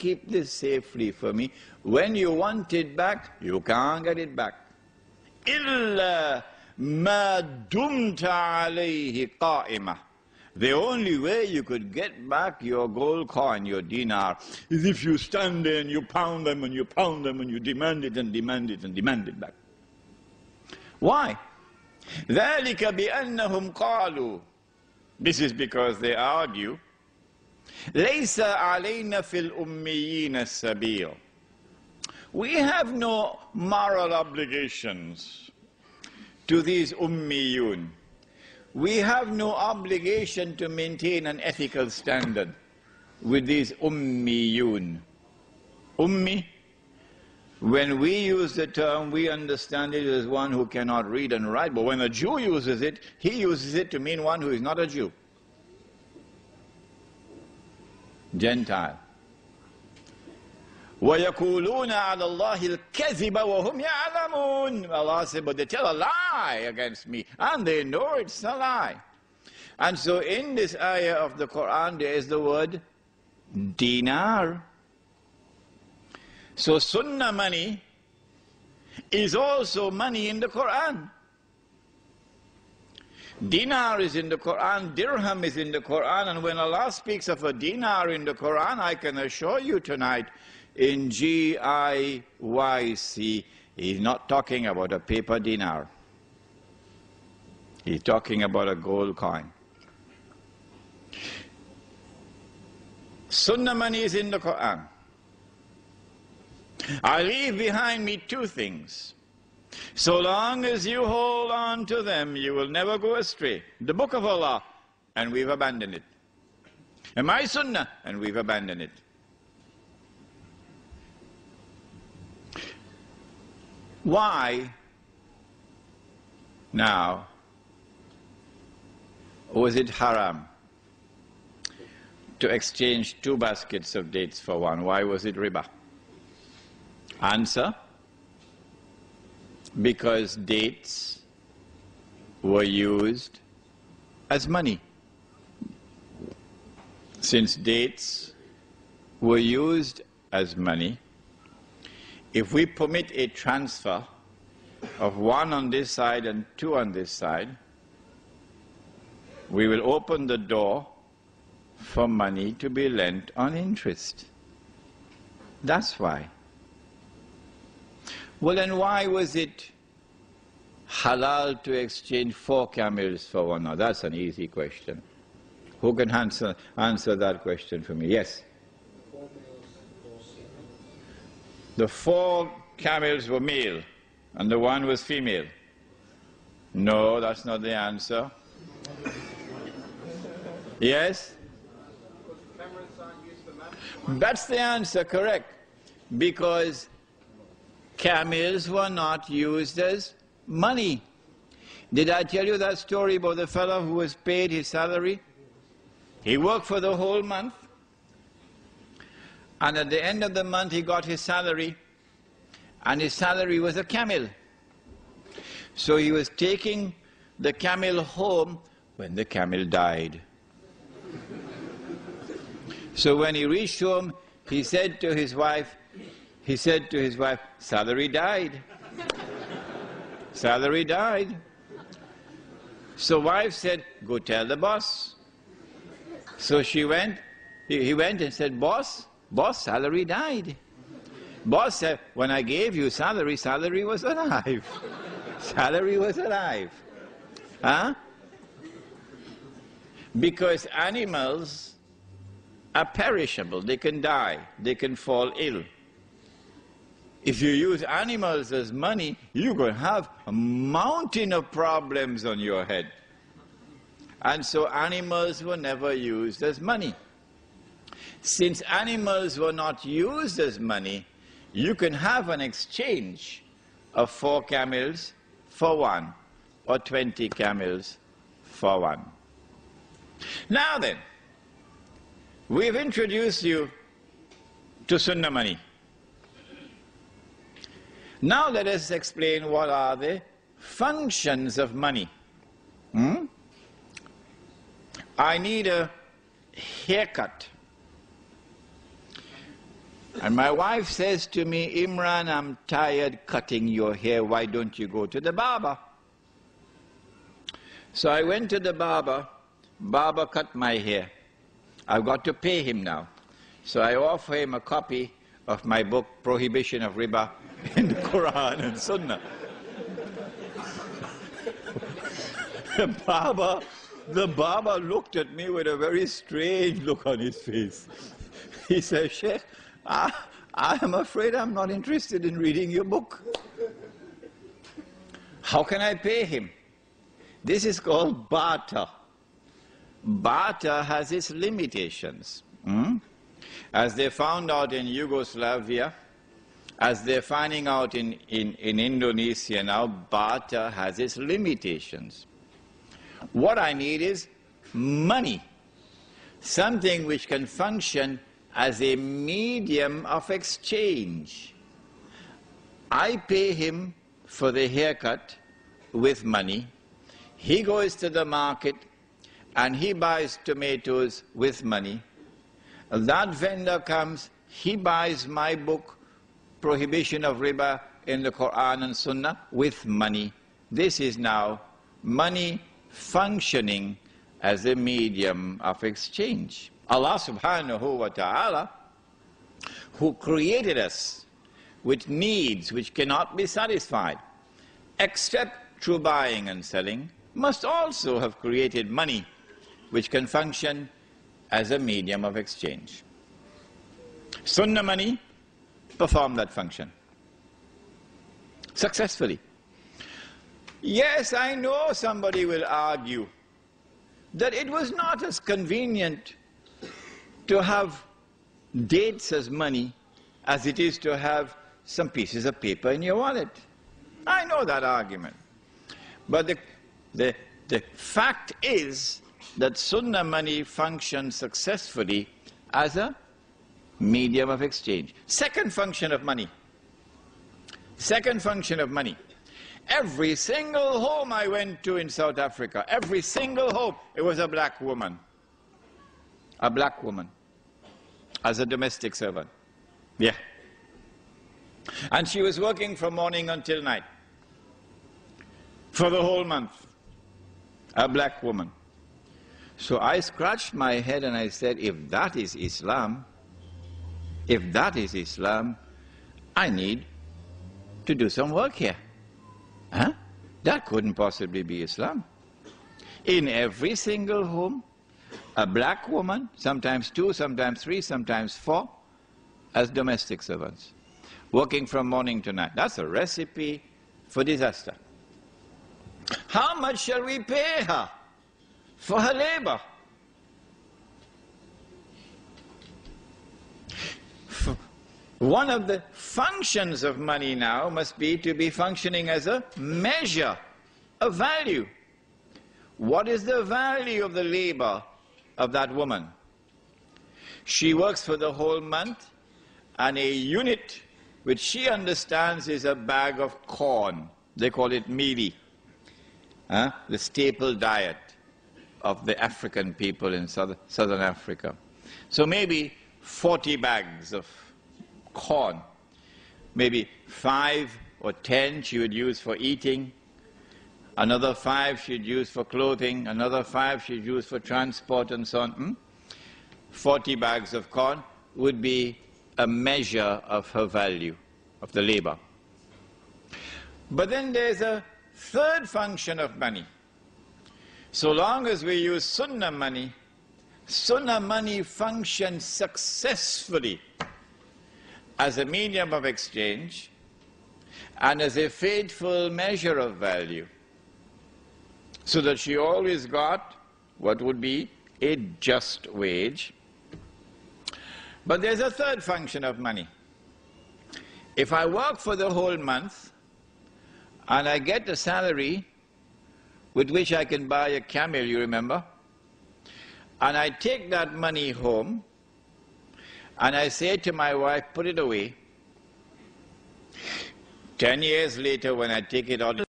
keep this safely for me. When you want it back, you can't get it back. إِلَّا مَا دُمْتَ عَلَيْهِ قَائِمَةً. The only way you could get back your gold coin, your dinar, is if you stand there and you pound them and you pound them and you demand it and demand it and demand it back. Why? ذَلِكَ بِأَنَّهُمْ قَالُوا. This is because they argue, لَيْسَ عَلَيْنَا فِي الْأُمِّيِّينَ السَّبِيلٌ. We have no moral obligations to these ummiyun. We have no obligation to maintain an ethical standard with these ummiyun. Ummi, when we use the term, we understand it as one who cannot read and write, but when a Jew uses it, he uses it to mean one who is not a Jew. Gentile. وَيَقُولُونَ عَلَى اللَّهِ الْكَذِبَ وَهُمْ يَعْلَمُونَ. Allah said, but they tell a lie against me, and they know it's a lie. And so in this ayah of the Qur'an, there is the word dinar. So sunnah money is also money in the Qur'an. Dinar is in the Qur'an, dirham is in the Qur'an, and when Allah speaks of a dinar in the Qur'an, I can assure you tonight, in Giyc, he's not talking about a paper dinar. He's talking about a gold coin. Sunnah money is in the Qur'an. I leave behind me two things. So long as you hold on to them, you will never go astray. The book of Allah, and we've abandoned it. And my sunnah, and we've abandoned it. Why now was it haram to exchange 2 baskets of dates for one? Why was it riba? Answer: because dates were used as money. Since dates were used as money, if we permit a transfer of 1 on this side and 2 on this side, we will open the door for money to be lent on interest. That's why. Well, then why was it halal to exchange 4 camels for 1? Now that's an easy question. Who can answer that question for me? Yes? The 4 camels were male and the 1 was female. No, that's not the answer. Yes? That's the answer, correct. Because camels were not used as money. Did I tell you that story about the fellow who was paid his salary? He worked for the whole month, and at the end of the month he got his salary, and his salary was a camel. So he was taking the camel home when the camel died. So when he reached home, he said to his wife, salary died. Salary died. So wife said, go tell the boss. So he went and said, boss, salary died. Boss said, when I gave you salary, salary was alive. Salary was alive. Huh? Because animals are perishable. They can die. They can fall ill. If you use animals as money, you're going to have a mountain of problems on your head. And so animals were never used as money. Since animals were not used as money, you can have an exchange of 4 camels for 1, or 20 camels for 1. Now then, we've introduced you to sunnah money. Now let us explain what are the functions of money. I need a haircut. And my wife says to me, Imran, I'm tired cutting your hair, why don't you go to the barber? So I went to the barber cut my hair. I've got to pay him now. So I offer him a copy of my book, Prohibition of Riba, in the Qur'an Sunnah. The barber looked at me with a very strange look on his face. He said, Sheikh, I am afraid I'm not interested in reading your book. How can I pay him? This is called barter. Barter has its limitations. As they found out in Yugoslavia, as they're finding out in Indonesia now, barter has its limitations. What I need is money, something which can function as a medium of exchange. I pay him for the haircut with money. He goes to the market and he buys tomatoes with money. That vendor comes, he buys my book, Prohibition of Riba in the Qur'an and Sunnah, with money. This is now money functioning as a medium of exchange. Allah subhanahu wa ta'ala, who created us with needs which cannot be satisfied except through buying and selling, must also have created money which can function as a medium of exchange. Sunnah money performed that function successfully. Yes, I know somebody will argue that it was not as convenient to have dates as money as it is to have some pieces of paper in your wallet. I know that argument. But the fact is that Sunnah money functions successfully as a medium of exchange. Second function of money. Second function of money. Every single home I went to in South Africa, every single home, it was a black woman. A black woman. As a domestic servant. Yeah. And she was working from morning until night. For the whole month. A black woman. So I scratched my head and I said, if that is Islam, I need to do some work here. Huh? That couldn't possibly be Islam. In every single home, a black woman, sometimes 2, sometimes 3, sometimes 4, as domestic servants, working from morning to night. That's a recipe for disaster. How much shall we pay her for her labor? One of the functions of money now must be to be functioning as a measure of value. What is the value of the labor of that woman? She works for the whole month, and a unit which she understands is a bag of corn. They call it mealie, the staple diet of the African people in southern Africa. So maybe 40 bags of corn, maybe 5 or 10 she would use for eating, another 5 she'd use for clothing, another 5 she'd use for transport and so on. 40 bags of corn would be a measure of her value, of the labor. But then there's a third function of money. So long as we use Sunnah money functions successfully as a medium of exchange and as a faithful measure of value, so that she always got what would be a just wage. But there's a third function of money. If I work for the whole month and I get a salary with which I can buy a camel, you remember, and I take that money home and I say to my wife, put it away. 10 years later when I take it out,